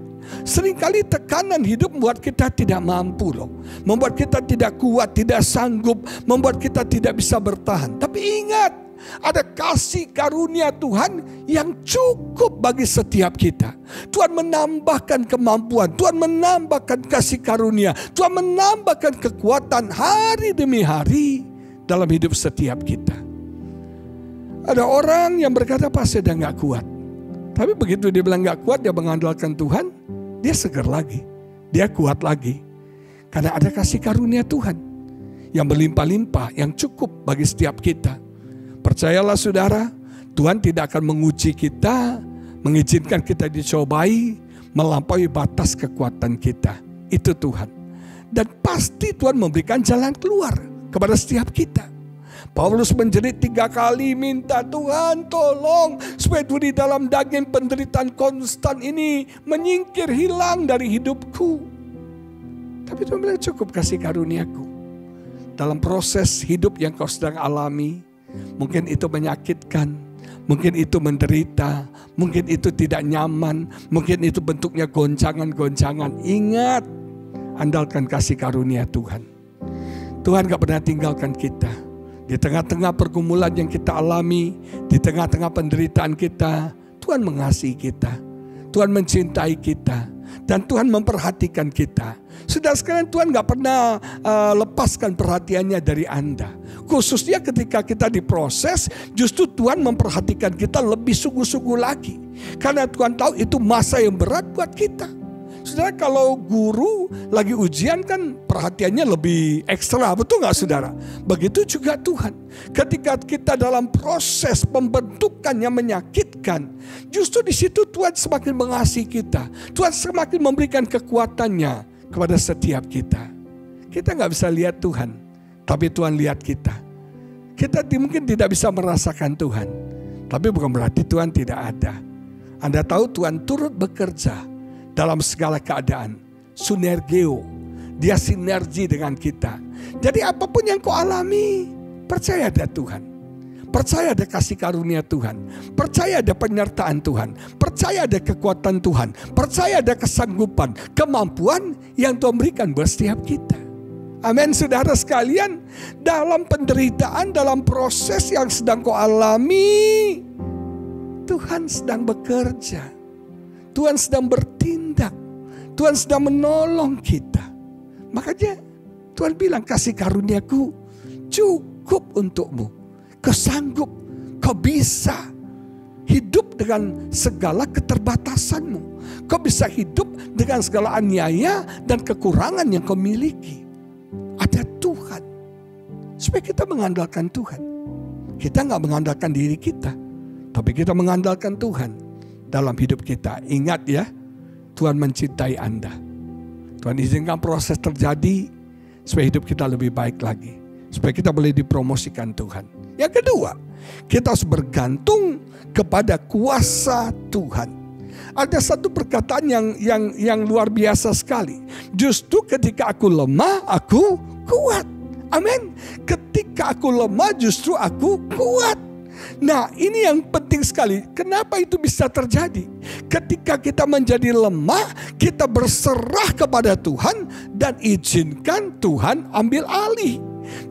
Seringkali tekanan hidup membuat kita tidak mampu loh. Membuat kita tidak kuat, tidak sanggup, membuat kita tidak bisa bertahan. Tapi ingat, ada kasih karunia Tuhan yang cukup bagi setiap kita. Tuhan menambahkan kemampuan, Tuhan menambahkan kasih karunia, Tuhan menambahkan kekuatan hari demi hari dalam hidup setiap kita. Ada orang yang berkata, "Pak, saya sudah gak kuat." Tapi begitu dia bilang gak kuat, dia mengandalkan Tuhan, dia segar lagi, dia kuat lagi. Karena ada kasih karunia Tuhan yang berlimpah-limpah, yang cukup bagi setiap kita. Percayalah saudara, Tuhan tidak akan menguji kita, mengizinkan kita dicobai, melampaui batas kekuatan kita. Itu Tuhan. Dan pasti Tuhan memberikan jalan keluar kepada setiap kita. Paulus menjerit 3 kali, minta Tuhan tolong supaya di dalam daging penderitaan konstan ini menyingkir, hilang dari hidupku. Tapi Tuhan bilang, cukup kasih karuniaku. Dalam proses hidup yang kau sedang alami, mungkin itu menyakitkan, mungkin itu menderita, mungkin itu tidak nyaman, mungkin itu bentuknya goncangan-goncangan. Ingat, andalkan kasih karunia Tuhan. Tuhan gak pernah tinggalkan kita. Di tengah-tengah pergumulan yang kita alami, di tengah-tengah penderitaan kita, Tuhan mengasihi kita, Tuhan mencintai kita, dan Tuhan memperhatikan kita. Saudara sekalian, Tuhan gak pernah lepaskan perhatiannya dari Anda. Khususnya ketika kita diproses, justru Tuhan memperhatikan kita lebih sungguh-sungguh lagi. Karena Tuhan tahu itu masa yang berat buat kita. Saudara, kalau guru lagi ujian kan perhatiannya lebih ekstra, betul gak saudara? Begitu juga Tuhan. Ketika kita dalam proses pembentukan yang menyakitkan, justru di situ Tuhan semakin mengasihi kita. Tuhan semakin memberikan kekuatannya kepada setiap kita. Kita gak bisa lihat Tuhan, tapi Tuhan lihat kita. Kita mungkin tidak bisa merasakan Tuhan, tapi bukan berarti Tuhan tidak ada. Anda tahu Tuhan turut bekerja dalam segala keadaan. Sinergeo. Dia sinergi dengan kita. Jadi apapun yang kau alami, percaya ada Tuhan. Percaya ada kasih karunia Tuhan. Percaya ada penyertaan Tuhan. Percaya ada kekuatan Tuhan. Percaya ada kesanggupan, kemampuan yang Tuhan berikan buat setiap kita. Amin, saudara sekalian. Dalam penderitaan, dalam proses yang sedang kau alami, Tuhan sedang bekerja. Tuhan sedang bertindak. Tuhan sedang menolong kita. Makanya Tuhan bilang, kasih karuniaku cukup untukmu. Kau sanggup, kau bisa hidup dengan segala keterbatasanmu. Kau bisa hidup dengan segala aniaya dan kekurangan yang kau miliki. Ada Tuhan. Supaya kita mengandalkan Tuhan. Kita gak mengandalkan diri kita, tapi kita mengandalkan Tuhan dalam hidup kita. Ingat ya, Tuhan mencintai Anda. Tuhan izinkan proses terjadi supaya hidup kita lebih baik lagi, supaya kita boleh dipromosikan Tuhan. Yang kedua, kita harus bergantung kepada kuasa Tuhan. Ada satu perkataan yang luar biasa sekali. Justru ketika aku lemah, aku kuat. Amin. Ketika aku lemah, justru aku kuat. Nah, ini yang penting sekali. Kenapa itu bisa terjadi? Ketika kita menjadi lemah, kita berserah kepada Tuhan dan izinkan Tuhan ambil alih.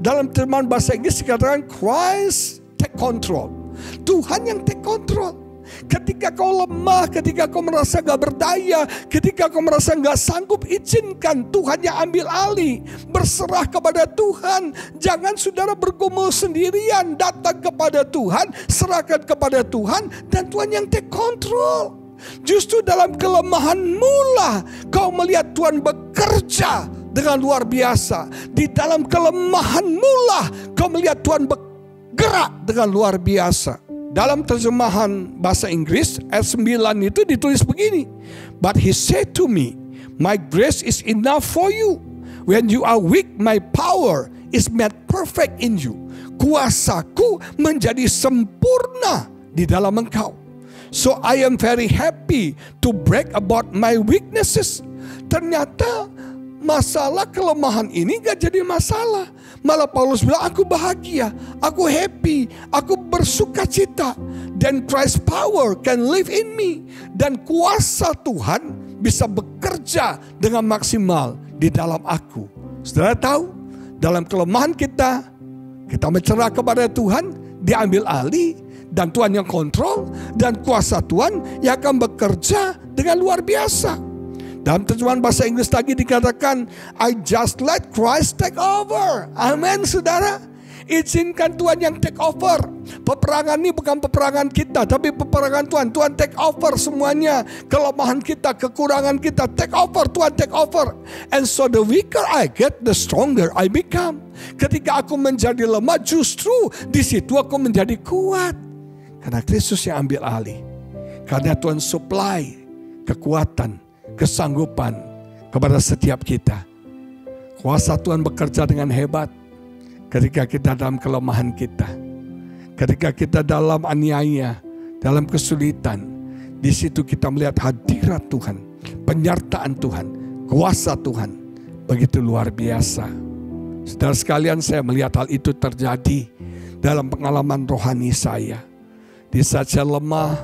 Dalam terjemahan bahasa Inggris dikatakan Christ take control. Tuhan yang take control. Ketika kau lemah, ketika kau merasa gak berdaya, ketika kau merasa gak sanggup, izinkan Tuhan yang ambil alih. Berserah kepada Tuhan. Jangan saudara bergumul sendirian. Datang kepada Tuhan, serahkan kepada Tuhan, dan Tuhan yang take control. Justru dalam kelemahanmu lah kau melihat Tuhan bekerja dengan luar biasa. Di dalam kelemahanmu lah kau melihat Tuhan bergerak dengan luar biasa. Dalam terjemahan bahasa Inggris ayat 9 itu ditulis begini. But he said to me, my grace is enough for you. When you are weak, my power is made perfect in you. Kuasaku menjadi sempurna di dalam engkau. So I am very happy to brag about my weaknesses. Ternyata masalah kelemahan ini gak jadi masalah. Malah Paulus bilang, aku bahagia, aku happy, aku bersuka cita. Dan Christ power can live in me. Dan kuasa Tuhan bisa bekerja dengan maksimal di dalam aku. Saudara tahu, dalam kelemahan kita mencerah kepada Tuhan, dia ambil alih. Dan Tuhan yang kontrol, dan kuasa Tuhan yang akan bekerja dengan luar biasa. Dalam terjemahan bahasa Inggris lagi dikatakan, I just let Christ take over. Amin, saudara. Izinkan Tuhan yang take over. Peperangan ini bukan peperangan kita, tapi peperangan Tuhan. Tuhan take over semuanya. Kelemahan kita, kekurangan kita, take over. Tuhan take over. And so the weaker I get, the stronger I become. Ketika aku menjadi lemah, justru di situ aku menjadi kuat. Karena Kristus yang ambil alih. Karena Tuhan supply kekuatan, kesanggupan kepada setiap kita. Kuasa Tuhan bekerja dengan hebat ketika kita dalam kelemahan kita. Ketika kita dalam aniaya, dalam kesulitan. Di situ kita melihat hadirat Tuhan, penyertaan Tuhan, kuasa Tuhan. Begitu luar biasa. Saudara sekalian, saya melihat hal itu terjadi dalam pengalaman rohani saya. Di saat saya lemah,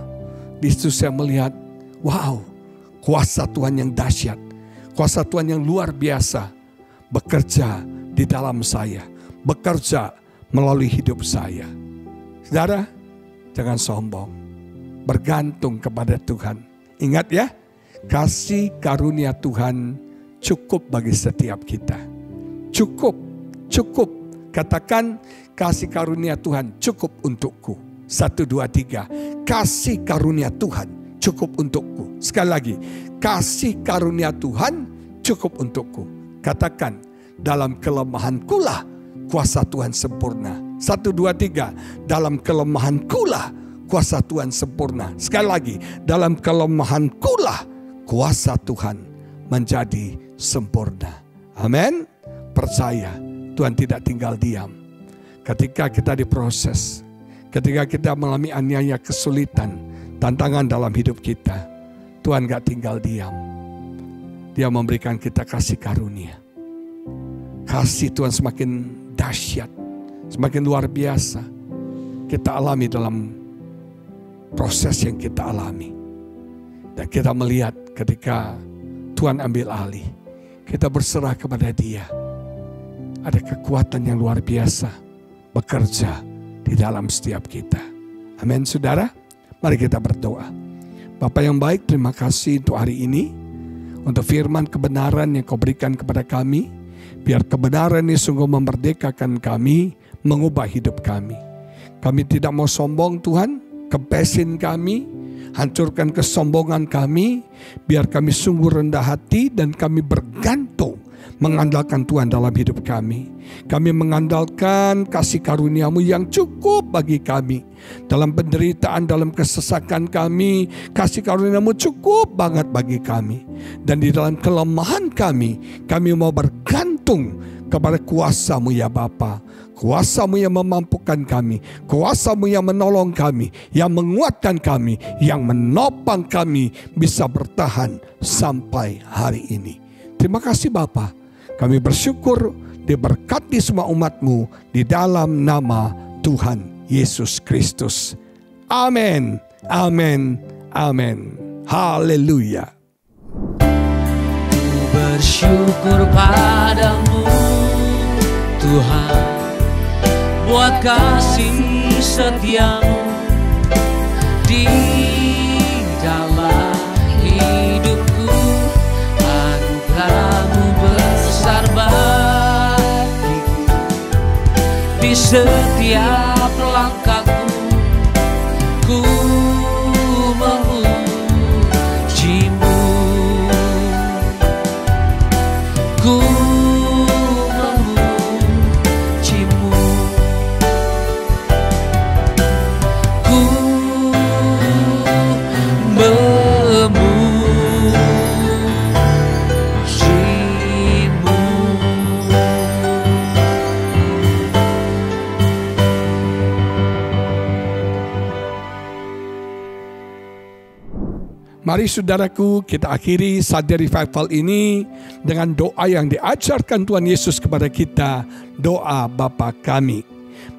di situ saya melihat, wow, kuasa Tuhan yang dahsyat, kuasa Tuhan yang luar biasa bekerja di dalam saya, bekerja melalui hidup saya. Saudara, jangan sombong, bergantung kepada Tuhan. Ingat ya, kasih karunia Tuhan cukup bagi setiap kita. Cukup, cukup. Katakan, kasih karunia Tuhan cukup untukku. 1, 2, 3. Kasih karunia Tuhan cukup untukku. Sekali lagi, kasih karunia Tuhan cukup untukku. Katakan, dalam kelemahankulah kuasa Tuhan sempurna. 1, 2, 3. Dalam kelemahankulah kuasa Tuhan sempurna. Sekali lagi, dalam kelemahankulah kuasa Tuhan menjadi sempurna. Amin. Percaya, Tuhan tidak tinggal diam. Ketika kita diproses, ketika kita mengalami aniaya, kesulitan, tantangan dalam hidup kita, Tuhan gak tinggal diam. Dia memberikan kita kasih karunia. Kasih Tuhan semakin dahsyat, semakin luar biasa. Kita alami dalam proses yang kita alami. Dan kita melihat ketika Tuhan ambil alih, kita berserah kepada Dia. Ada kekuatan yang luar biasa bekerja di dalam setiap kita. Amin, saudara. Mari kita berdoa. Bapa yang baik, terima kasih untuk hari ini, untuk firman kebenaran yang Kau berikan kepada kami. Biar kebenaran ini sungguh memerdekakan kami, mengubah hidup kami. Kami tidak mau sombong Tuhan, kepesin kami, hancurkan kesombongan kami. Biar kami sungguh rendah hati dan kami bergantung, mengandalkan Tuhan dalam hidup kami. Kami mengandalkan kasih karunia-Mu yang cukup bagi kami. Dalam penderitaan, dalam kesesakan kami, kasih karunia-Mu cukup banget bagi kami. Dan di dalam kelemahan kami mau bergantung kepada kuasa-Mu ya Bapa. Kuasa-Mu yang memampukan kami, kuasa-Mu yang menolong kami, yang menguatkan kami, yang menopang kami bisa bertahan sampai hari ini. Terima kasih Bapa. Kami bersyukur diberkati semua umat-Mu di dalam nama Tuhan Yesus Kristus. Amin, amin, amin. Haleluya. Ku bersyukur padamu Tuhan, buat kasih setia-Mu di dalam hidupku. Anugerah-Mu besar bagiku, di setiap langkahku ku memuji-Mu, ku memuji-Mu, ku memuji-Mu. Mari saudaraku, kita akhiri Sunday Revival ini dengan doa yang diajarkan Tuhan Yesus kepada kita. Doa Bapa kami.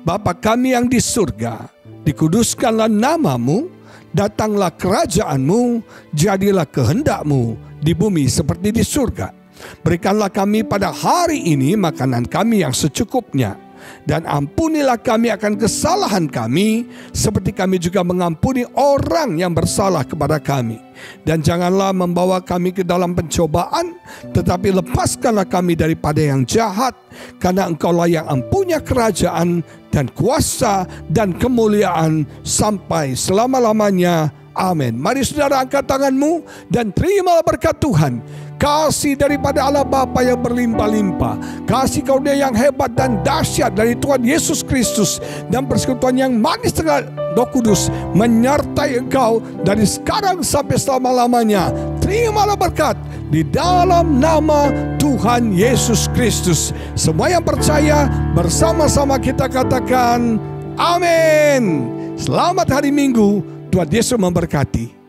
Bapa kami yang di surga, dikuduskanlah namamu, datanglah kerajaanmu, jadilah kehendakmu di bumi seperti di surga. Berikanlah kami pada hari ini makanan kami yang secukupnya. Dan ampunilah kami akan kesalahan kami, seperti kami juga mengampuni orang yang bersalah kepada kami. Dan janganlah membawa kami ke dalam pencobaan, tetapi lepaskanlah kami daripada yang jahat, karena Engkaulah yang mempunyai kerajaan dan kuasa dan kemuliaan sampai selama-lamanya. Amin. Mari saudara angkat tanganmu dan terima berkat Tuhan. Kasih daripada Allah Bapa yang berlimpah-limpah, kasih karunia yang hebat dan dahsyat dari Tuhan Yesus Kristus, dan persekutuan yang manis dengan Roh Kudus menyertai engkau dari sekarang sampai selama-lamanya. Terimalah berkat di dalam nama Tuhan Yesus Kristus. Semua yang percaya bersama-sama kita katakan amin. Selamat hari Minggu. Tuhan Yesus memberkati.